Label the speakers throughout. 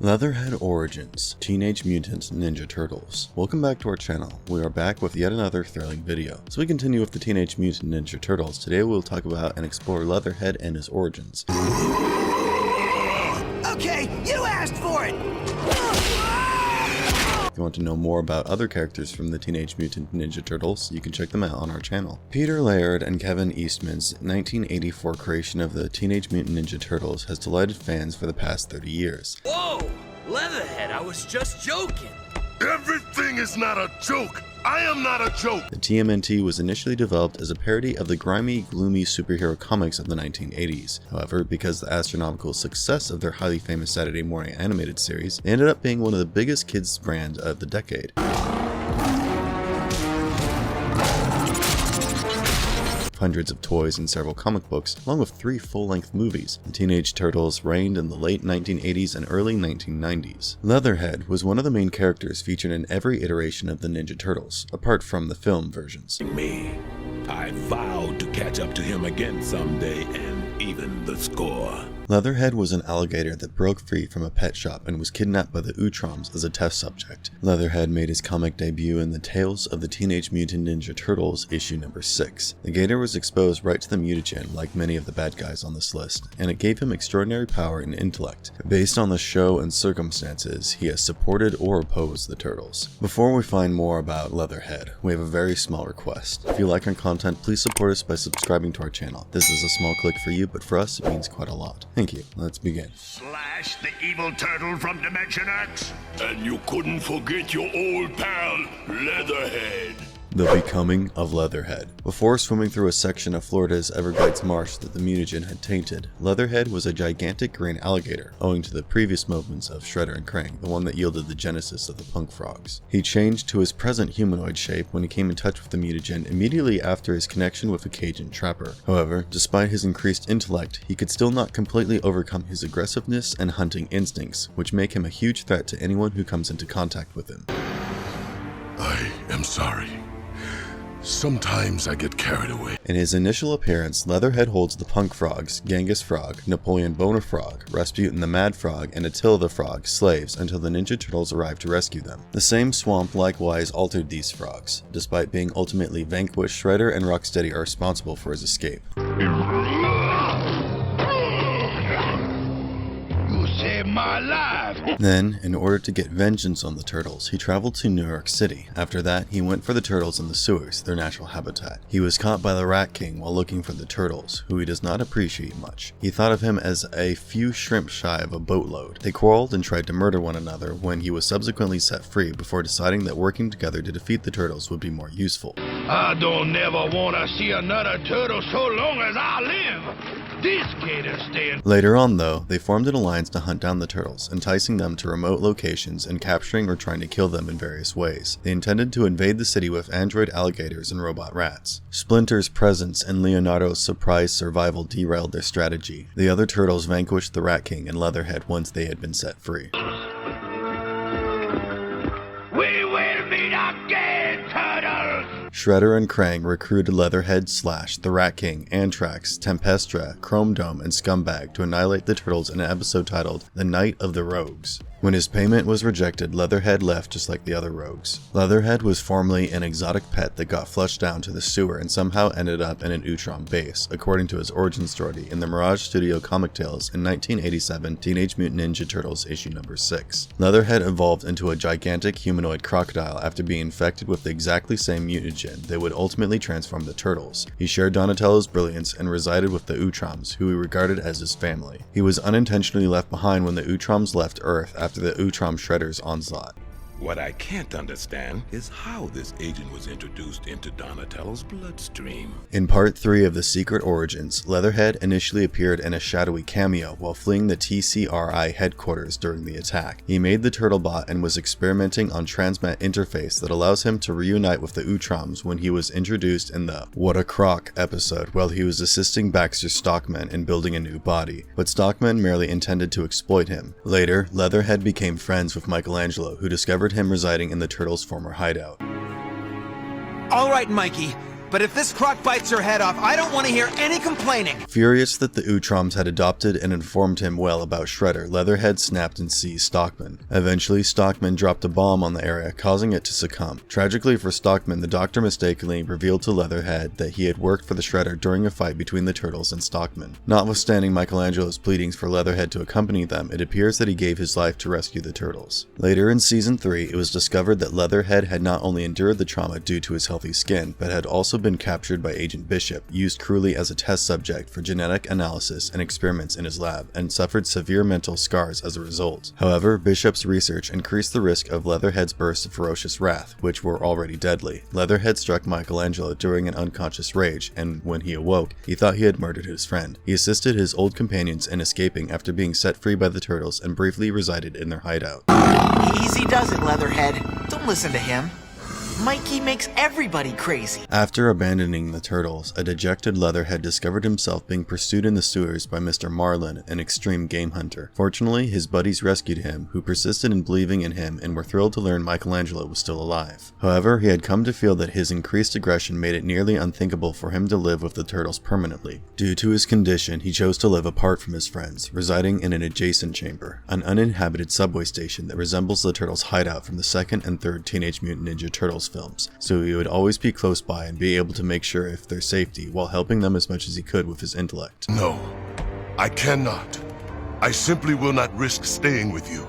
Speaker 1: Leatherhead Origins, Teenage Mutant Ninja Turtles. Welcome back to our channel. We are back with yet another thrilling video. As we continue with the Teenage Mutant Ninja Turtles, today we'll talk about and explore Leatherhead and his origins.
Speaker 2: Okay, you asked for it!
Speaker 1: If you want to know more about other characters from the Teenage Mutant Ninja Turtles, you can check them out on our channel. Peter Laird and Kevin Eastman's 1984 creation of the Teenage Mutant Ninja Turtles has delighted fans for the past 30 years.
Speaker 2: Whoa! Leatherhead, I was just joking!
Speaker 3: Everything is not a joke! I am not a joke!
Speaker 1: The TMNT was initially developed as a parody of the grimy, gloomy superhero comics of the 1980s. However, because the astronomical success of their highly famous Saturday morning animated series, they ended up being one of the biggest kids' brands of the decade. Hundreds of toys and several comic books, along with 3 full-length movies. The Teenage Turtles reigned in the late 1980s and early 1990s. Leatherhead was one of the main characters featured in every iteration of the Ninja Turtles, apart from the film versions.
Speaker 3: I vowed to catch up to him again someday and even the score.
Speaker 1: Leatherhead was an alligator that broke free from a pet shop and was kidnapped by the Utroms as a test subject. Leatherhead made his comic debut in the Tales of the Teenage Mutant Ninja Turtles issue number 6. The gator was exposed right to the mutagen like many of the bad guys on this list, and it gave him extraordinary power and intellect. Based on the show and circumstances, he has supported or opposed the Turtles. Before we find more about Leatherhead, we have a very small request. If you like our content, please support us by subscribing to our channel. This is a small click for you, but for us it means quite a lot. Thank you. Let's begin.
Speaker 4: Slash the evil turtle from Dimension X.
Speaker 3: And you couldn't forget your old pal, Leatherhead.
Speaker 1: The Becoming of Leatherhead. Before swimming through a section of Florida's Everglades marsh that the mutagen had tainted, Leatherhead was a gigantic green alligator, owing to the previous movements of Shredder and Krang, the one that yielded the genesis of the punk frogs. He changed to his present humanoid shape when he came in touch with the mutagen immediately after his connection with a Cajun trapper. However, despite his increased intellect, he could still not completely overcome his aggressiveness and hunting instincts, which make him a huge threat to anyone who comes into contact with him.
Speaker 3: I am sorry. Sometimes I get carried away.
Speaker 1: In his initial appearance, Leatherhead holds the Punk Frogs, Genghis Frog, Napoleon Boner Frog, Rasputin the Mad Frog, and Attila the Frog slaves until the Ninja Turtles arrived to rescue them. The same swamp likewise altered these frogs. Despite being ultimately vanquished, Shredder and Rocksteady are responsible for his escape.
Speaker 4: My life.
Speaker 1: Then, in order to get vengeance on the Turtles, he traveled to New York City. After that, he went for the Turtles in the sewers, their natural habitat. He was caught by the Rat King while looking for the Turtles, who he does not appreciate much. He thought of him as a few shrimp shy of a boatload. They quarreled and tried to murder one another when he was subsequently set free before deciding that working together to defeat the Turtles would be more useful.
Speaker 4: I don't never want to see another turtle so long as I live. This gator's staying.
Speaker 1: Later on, though, they formed an alliance to hunt down the Turtles, enticing them to remote locations and capturing or trying to kill them in various ways. They intended to invade the city with android alligators and robot rats. Splinter's presence and Leonardo's surprise survival derailed their strategy. The other Turtles vanquished the Rat King and Leatherhead once they had been set free.
Speaker 4: We will meet again, turtles!
Speaker 1: Shredder and Krang recruited Leatherhead, Slash, the Rat King, Anthrax, Tempestra, Chrome Dome, and Scumbag to annihilate the Turtles in an episode titled The Night of the Rogues. When his payment was rejected, Leatherhead left just like the other rogues. Leatherhead was formerly an exotic pet that got flushed down to the sewer and somehow ended up in an Utrom base, according to his origin story in the Mirage Studio Comic Tales in 1987 Teenage Mutant Ninja Turtles issue number 6. Leatherhead evolved into a gigantic humanoid crocodile after being infected with the exactly same mutagen that would ultimately transform the Turtles. He shared Donatello's brilliance and resided with the Utroms, who he regarded as his family. He was unintentionally left behind when the Utroms left Earth after the Utrom Shredder's onslaught.
Speaker 3: What I can't understand is how this agent was introduced into Donatello's bloodstream.
Speaker 1: In part 3 of The Secret Origins, Leatherhead initially appeared in a shadowy cameo while fleeing the TCRI headquarters during the attack. He made the Turtlebot and was experimenting on Transmat interface that allows him to reunite with the Utroms when he was introduced in the What a Crock episode while he was assisting Baxter Stockman in building a new body, but Stockman merely intended to exploit him. Later, Leatherhead became friends with Michelangelo, who discovered him residing in the Turtles' former hideout.
Speaker 2: All right, Mikey.
Speaker 5: but if this croc bites your head off, I don't want to hear any complaining.
Speaker 1: Furious that the Utroms had adopted and informed him well about Shredder, Leatherhead snapped and seized Stockman. Eventually, Stockman dropped a bomb on the area, causing it to succumb. Tragically for Stockman, the doctor mistakenly revealed to Leatherhead that he had worked for the Shredder during a fight between the Turtles and Stockman. Notwithstanding Michelangelo's pleadings for Leatherhead to accompany them, it appears that he gave his life to rescue the Turtles. Later in Season 3, it was discovered that Leatherhead had not only endured the trauma due to his healthy skin, but had also been captured by Agent Bishop, used cruelly as a test subject for genetic analysis and experiments in his lab, and suffered severe mental scars as a result. However, Bishop's research increased the risk of Leatherhead's bursts of ferocious wrath, which were already deadly. Leatherhead struck Michelangelo during an unconscious rage, and when he awoke, he thought he had murdered his friend. He assisted his old companions in escaping after being set free by the Turtles and briefly resided in their hideout.
Speaker 5: Easy does it, Leatherhead. Don't listen to him. Mikey makes everybody crazy.
Speaker 1: After abandoning the Turtles, a dejected Leatherhead discovered himself being pursued in the sewers by Mr. Marlin, an extreme game hunter. Fortunately, his buddies rescued him, who persisted in believing in him and were thrilled to learn Michelangelo was still alive. However, he had come to feel that his increased aggression made it nearly unthinkable for him to live with the Turtles permanently. Due to his condition, he chose to live apart from his friends, residing in an adjacent chamber, an uninhabited subway station that resembles the Turtles' hideout from the second and third Teenage Mutant Ninja Turtles films, so he would always be close by and be able to make sure of their safety while helping them as much as he could with his intellect.
Speaker 6: No, I cannot. I simply will not risk staying with you.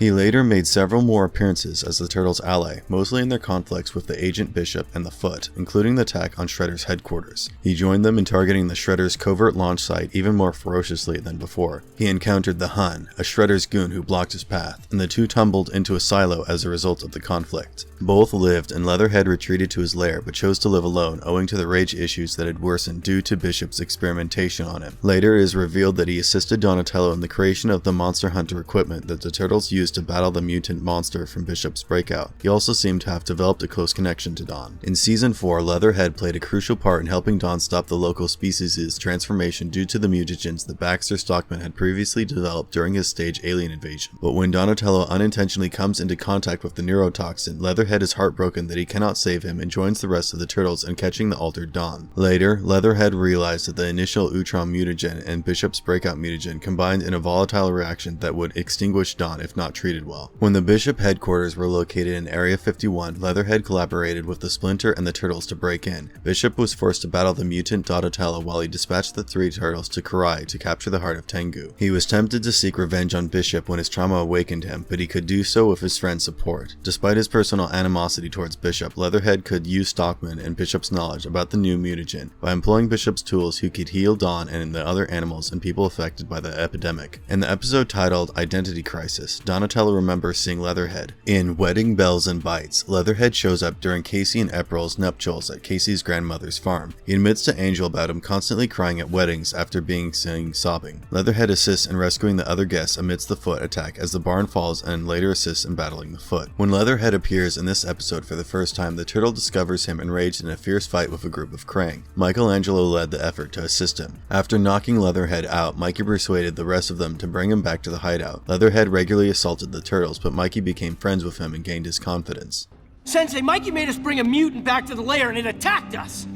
Speaker 1: He later made several more appearances as the Turtles' ally, mostly in their conflicts with the Agent Bishop and the Foot, including the attack on Shredder's headquarters. He joined them in targeting the Shredder's covert launch site even more ferociously than before. He encountered the Hun, a Shredder's goon who blocked his path, and the two tumbled into a silo as a result of the conflict. Both lived, and Leatherhead retreated to his lair but chose to live alone owing to the rage issues that had worsened due to Bishop's experimentation on him. Later it is revealed that he assisted Donatello in the creation of the Monster Hunter equipment that the Turtles used to battle the mutant monster from Bishop's breakout. He also seemed to have developed a close connection to Don. In Season 4, Leatherhead played a crucial part in helping Don stop the local species' transformation due to the mutagens that Baxter Stockman had previously developed during his stage alien invasion. But when Donatello unintentionally comes into contact with the neurotoxin, Leatherhead is heartbroken that he cannot save him and joins the rest of the Turtles in catching the altered Don. Later, Leatherhead realized that the initial Utrom mutagen and Bishop's breakout mutagen combined in a volatile reaction that would extinguish Don if not treated well. When the Bishop headquarters were located in Area 51, Leatherhead collaborated with the Splinter and the Turtles to break in. Bishop was forced to battle the mutant Donatello while he dispatched the three Turtles to Karai to capture the heart of Tengu. He was tempted to seek revenge on Bishop when his trauma awakened him, but he could do so with his friend's support. Despite his personal animosity towards Bishop, Leatherhead could use Stockman and Bishop's knowledge about the new mutagen by employing Bishop's tools who could heal Don and the other animals and people affected by the epidemic. In the episode titled Identity Crisis, Donatello remembers seeing Leatherhead. In Wedding Bells and Bites, Leatherhead shows up during Casey and April's nuptials at Casey's grandmother's farm. He admits to Angel about him constantly crying at weddings after being seen sobbing. Leatherhead assists in rescuing the other guests amidst the Foot attack as the barn falls and later assists in battling the Foot. When Leatherhead appears in this episode for the first time, the Turtle discovers him enraged in a fierce fight with a group of Krang. Michelangelo led the effort to assist him. After knocking Leatherhead out, Mikey persuaded the rest of them to bring him back to the hideout. Leatherhead regularly assaulted the Turtles, but Mikey became friends with him and gained his confidence.
Speaker 7: Sensei, Mikey made us bring a mutant back to the lair and it attacked us!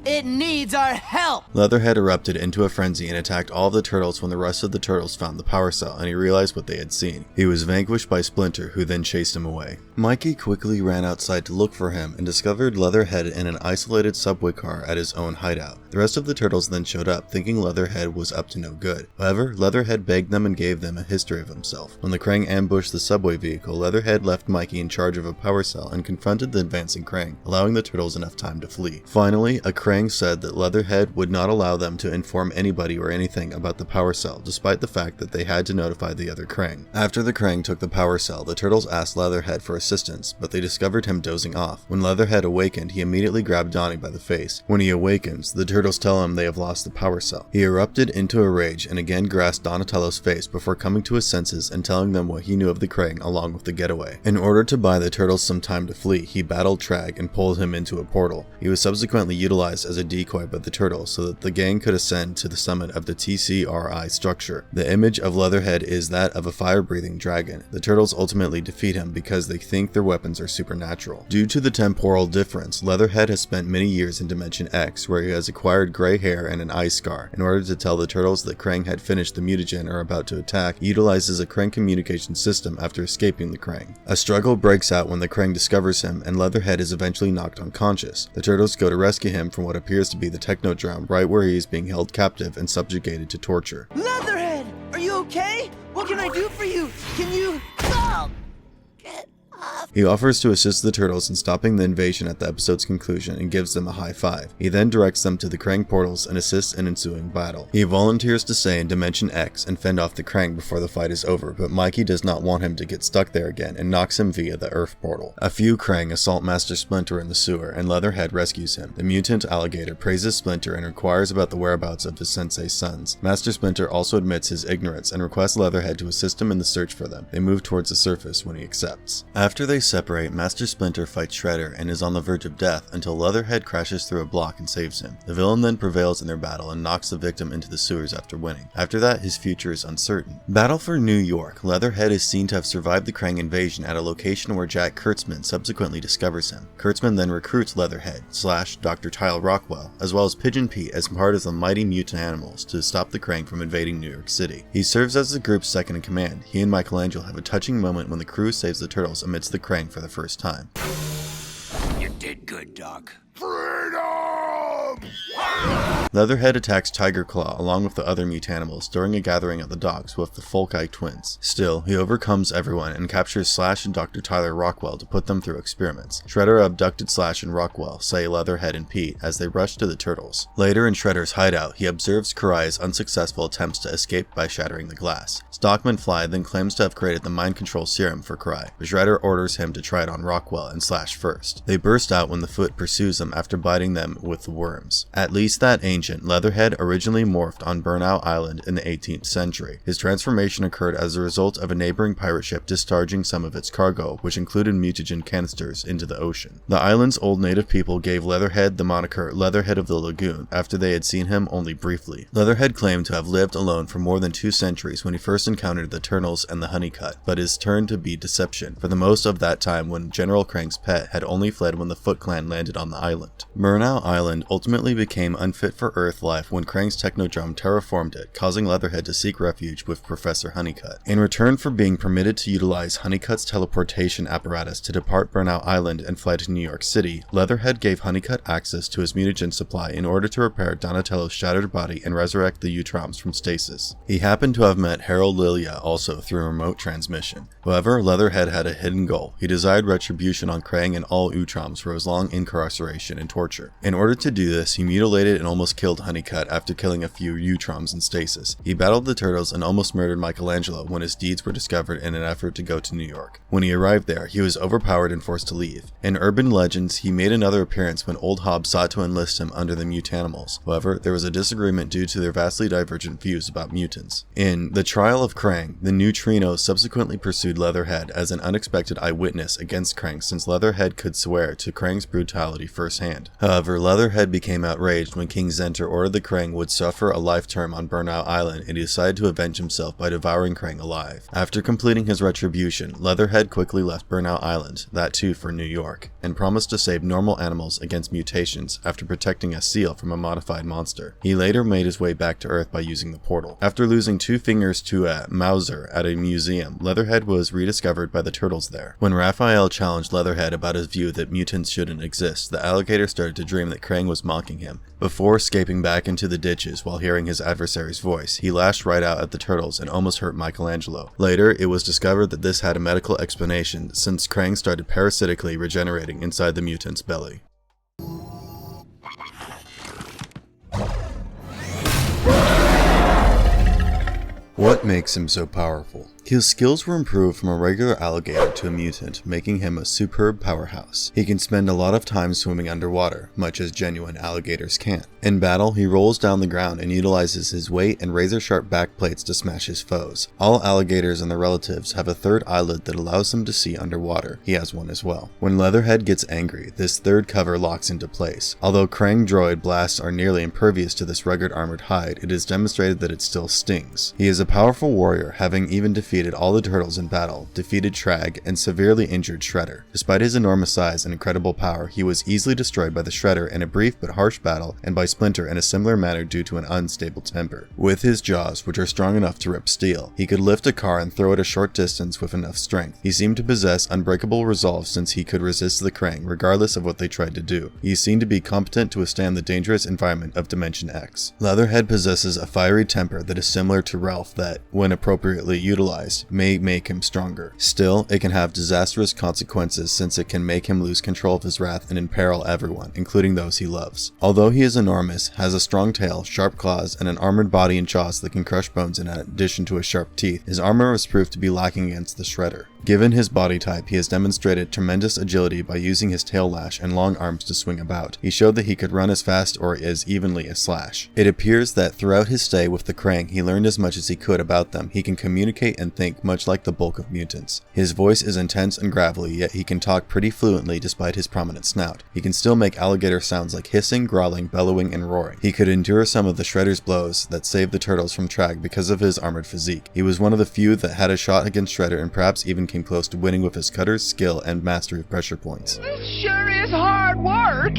Speaker 7: It needs our help!
Speaker 1: Leatherhead erupted into a frenzy and attacked all of the Turtles when the rest of the Turtles found the power cell and he realized what they had seen. He was vanquished by Splinter, who then chased him away. Mikey quickly ran outside to look for him and discovered Leatherhead in an isolated subway car at his own hideout. The rest of the Turtles then showed up, thinking Leatherhead was up to no good. However, Leatherhead begged them and gave them a history of himself. When the Krang ambushed the subway vehicle, Leatherhead left Mikey in charge of a power cell and confronted the advancing Krang, allowing the Turtles enough time to flee. Finally, a Krang said that Leatherhead would not allow them to inform anybody or anything about the power cell, despite the fact that they had to notify the other Krang. After the Krang took the power cell, the Turtles asked Leatherhead for assistance, but they discovered him dozing off. When Leatherhead awakened, he immediately grabbed Donnie by the face. When he awakens, the Turtles tell him they have lost the power cell. He erupted into a rage and again grasped Donatello's face before coming to his senses and telling them what he knew of the Krang along with the getaway. In order to buy the Turtles some time to flee, he battled Trag and pulled him into a portal. He was subsequently utilized disguised as a decoy by the turtles so that the gang could ascend to the summit of the TCRI structure. The image of Leatherhead is that of a fire-breathing dragon. The turtles ultimately defeat him because they think their weapons are supernatural. Due to the temporal difference, Leatherhead has spent many years in Dimension X, where he has acquired gray hair and an eye scar. In order to tell the turtles that Krang had finished the mutagen or about to attack, he utilizes a Krang communication system after escaping the Krang. A struggle breaks out when the Krang discovers him, and Leatherhead is eventually knocked unconscious. The turtles go to rescue him from what appears to be the Technodrome, right where he is being held captive and subjugated to torture.
Speaker 2: Leatherhead, are you okay? What can I do for you? Can you... Oh! Get up.
Speaker 1: He offers to assist the turtles in stopping the invasion at the episode's conclusion and gives them a high five. He then directs them to the Krang portals and assists in ensuing battle. He volunteers to stay in Dimension X and fend off the Krang before the fight is over, but Mikey does not want him to get stuck there again and knocks him via the Earth portal. A few Krang assault Master Splinter in the sewer, and Leatherhead rescues him. The mutant Alligator praises Splinter and inquires about the whereabouts of his sensei's sons. Master Splinter also admits his ignorance and requests Leatherhead to assist him in the search for them. They move towards the surface when he accepts. After they separate, Master Splinter fights Shredder and is on the verge of death until Leatherhead crashes through a block and saves him. The villain then prevails in their battle and knocks the victim into the sewers after winning. After that, his future is uncertain. Battle for New York. Leatherhead is seen to have survived the Krang invasion at a location where Jack Kurtzman subsequently discovers him. Kurtzman then recruits Leatherhead / Dr. Tyle Rockwell, as well as Pigeon Pete as part of the mighty mutant animals to stop the Krang from invading New York City. He serves as the group's second in command. He and Michelangelo have a touching moment when the crew saves the turtles amidst the Krang for the first time.
Speaker 2: You did good, Doc.
Speaker 1: Leatherhead attacks Tiger Claw along with the other mutanimals during a gathering at the docks with the Folkeye twins. Still, he overcomes everyone and captures Slash and Dr. Tyler Rockwell to put them through experiments. Shredder abducted Slash and Rockwell, say Leatherhead and Pete, as they rush to the turtles. Later in Shredder's hideout, he observes Karai's unsuccessful attempts to escape by shattering the glass. Stockman Fly then claims to have created the mind control serum for Karai, but Shredder orders him to try it on Rockwell and Slash first. They burst out when the Foot pursues them after biting them with the worms. At least that ancient, Leatherhead originally morphed on Burnout Island in the 18th century. His transformation occurred as a result of a neighboring pirate ship discharging some of its cargo, which included mutagen canisters, into the ocean. The island's old native people gave Leatherhead the moniker Leatherhead of the Lagoon after they had seen him only briefly. Leatherhead claimed to have lived alone for more than 2 centuries when he first encountered the Turtles and the Honeycut, but is turned to be deception for the most of that time when General Krang's pet had only fled when the Foot Clan landed on the island. Burnout Island ultimately became unfit for Earth life when Krang's Technodrome terraformed it, causing Leatherhead to seek refuge with Professor Honeycut. In return for being permitted to utilize Honeycut's teleportation apparatus to depart Burnout Island and fly to New York City, Leatherhead gave Honeycut access to his mutagen supply in order to repair Donatello's shattered body and resurrect the Utroms from stasis. He happened to have met Harold Lilia also through remote transmission. However, Leatherhead had a hidden goal. He desired retribution on Krang and all Utroms for his long incarceration and torture. In order to do this, he mutilated and almost killed Honeycut after killing a few Utroms in stasis. He battled the Turtles and almost murdered Michelangelo when his deeds were discovered in an effort to go to New York. When he arrived there, he was overpowered and forced to leave. In urban legends, he made another appearance when Old Hob sought to enlist him under the Mutanimals. However, there was a disagreement due to their vastly divergent views about mutants. In The Trial of Krang, the Neutrino subsequently pursued Leatherhead as an unexpected eyewitness against Krang since Leatherhead could swear to Krang's brutality firsthand. However, Leatherhead became outraged when King Zenter ordered the Krang would suffer a life term on Burnout Island, and he decided to avenge himself by devouring Krang alive. After completing his retribution, Leatherhead quickly left Burnout Island, that too for New York, and promised to save normal animals against mutations after protecting a seal from a modified monster. He later made his way back to Earth by using the portal. After losing 2 fingers to a Mauser at a museum, Leatherhead was rediscovered by the Turtles there. When Raphael challenged Leatherhead about his view that mutants shouldn't exist, the Alligator started to dream that Krang was mocking him. Before escaping back into the ditches while hearing his adversary's voice, he lashed right out at the Turtles and almost hurt Michelangelo. Later, it was discovered that this had a medical explanation since Krang started parasitically regenerating inside the mutant's belly. What makes him so powerful? His skills were improved from a regular alligator to a mutant, making him a superb powerhouse. He can spend a lot of time swimming underwater, much as genuine alligators can. In battle, he rolls down the ground and utilizes his weight and razor-sharp back plates to smash his foes. All alligators and their relatives have a third eyelid that allows them to see underwater. He has one as well. When Leatherhead gets angry, this third cover locks into place. Although Krang droid blasts are nearly impervious to this rugged armored hide, it is demonstrated that it still stings. He is a powerful warrior, having even defeated all the turtles in battle, defeated Trag, and severely injured Shredder. Despite his enormous size and incredible power, he was easily destroyed by the Shredder in a brief but harsh battle and by Splinter in a similar manner due to an unstable temper. With his jaws, which are strong enough to rip steel, he could lift a car and throw it a short distance with enough strength. He seemed to possess unbreakable resolve since he could resist the Krang regardless of what they tried to do. He seemed to be competent to withstand the dangerous environment of Dimension X. Leatherhead possesses a fiery temper that is similar to Ralph that, when appropriately utilized, may make him stronger. Still, it can have disastrous consequences since it can make him lose control of his wrath and imperil everyone, including those he loves. Although he is enormous, has a strong tail, sharp claws, and an armored body and jaws that can crush bones in addition to his sharp teeth, his armor was proved to be lacking against the Shredder. Given his body type, he has demonstrated tremendous agility by using his tail lash and long arms to swing about. He showed that he could run as fast or as evenly as Slash. It appears that throughout his stay with the Krang, he learned as much as he could about them. He can communicate and think much like the bulk of mutants. His voice is intense and gravelly, yet he can talk pretty fluently despite his prominent snout. He can still make alligator sounds like hissing, growling, bellowing, and roaring. He could endure some of the Shredder's blows that saved the turtles from Trag because of his armored physique. He was one of the few that had a shot against Shredder and perhaps even came close to winning with his cutters, skill, and mastery of pressure points.
Speaker 4: This sure is hard work.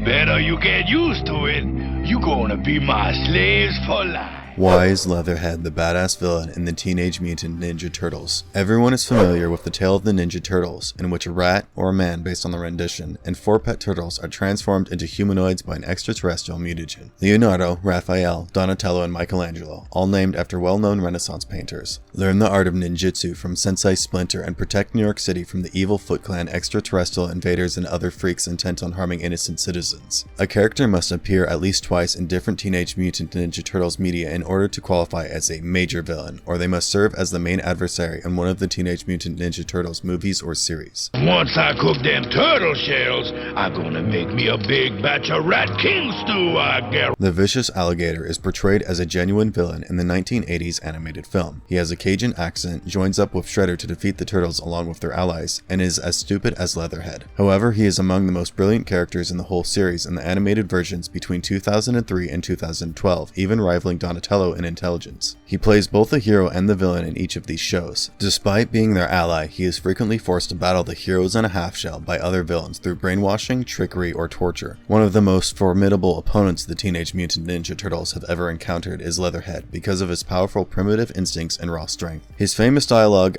Speaker 4: Better you get used to it. You gonna be my slaves for life.
Speaker 1: Why is Leatherhead the badass villain in the Teenage Mutant Ninja Turtles? Everyone is familiar with the tale of the Ninja Turtles, in which a rat, or a man based on the rendition, and 4 pet turtles are transformed into humanoids by an extraterrestrial mutagen. Leonardo, Raphael, Donatello, and Michelangelo, all named after well-known Renaissance painters, learn the art of ninjutsu from Sensei Splinter and protect New York City from the evil Foot Clan extraterrestrial invaders and other freaks intent on harming innocent citizens. A character must appear at least twice in different Teenage Mutant Ninja Turtles media in order to qualify as a major villain, or they must serve as the main adversary in one of the Teenage Mutant Ninja Turtles movies or series.
Speaker 4: Once I cook them turtle shells, I'm gonna make me a big batch of Rat King stew, I guarantee.
Speaker 1: The vicious alligator is portrayed as a genuine villain in the 1980s animated film. He has a Cajun accent, joins up with Shredder to defeat the turtles along with their allies, and is as stupid as Leatherhead. However, he is among the most brilliant characters in the whole series in the animated versions between 2003 and 2012, even rivaling Donatello in intelligence. He plays both the hero and the villain in each of these shows. Despite being their ally, he is frequently forced to battle the heroes in a half-shell by other villains through brainwashing, trickery, or torture. One of the most formidable opponents the Teenage Mutant Ninja Turtles have ever encountered is Leatherhead because of his powerful primitive instincts and raw strength. His famous dialogue,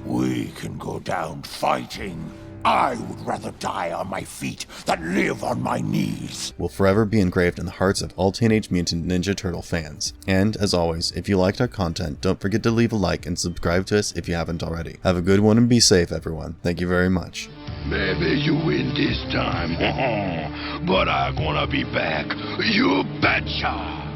Speaker 8: "We can go down fighting. I would rather die on my feet than live on my knees,"
Speaker 1: will forever be engraved in the hearts of all Teenage Mutant Ninja Turtle fans. And, as always, if you liked our content, don't forget to leave a like and subscribe to us if you haven't already. Have a good one and be safe, everyone. Thank you very much.
Speaker 4: Maybe you win this time, but I'm gonna be back. You betcha!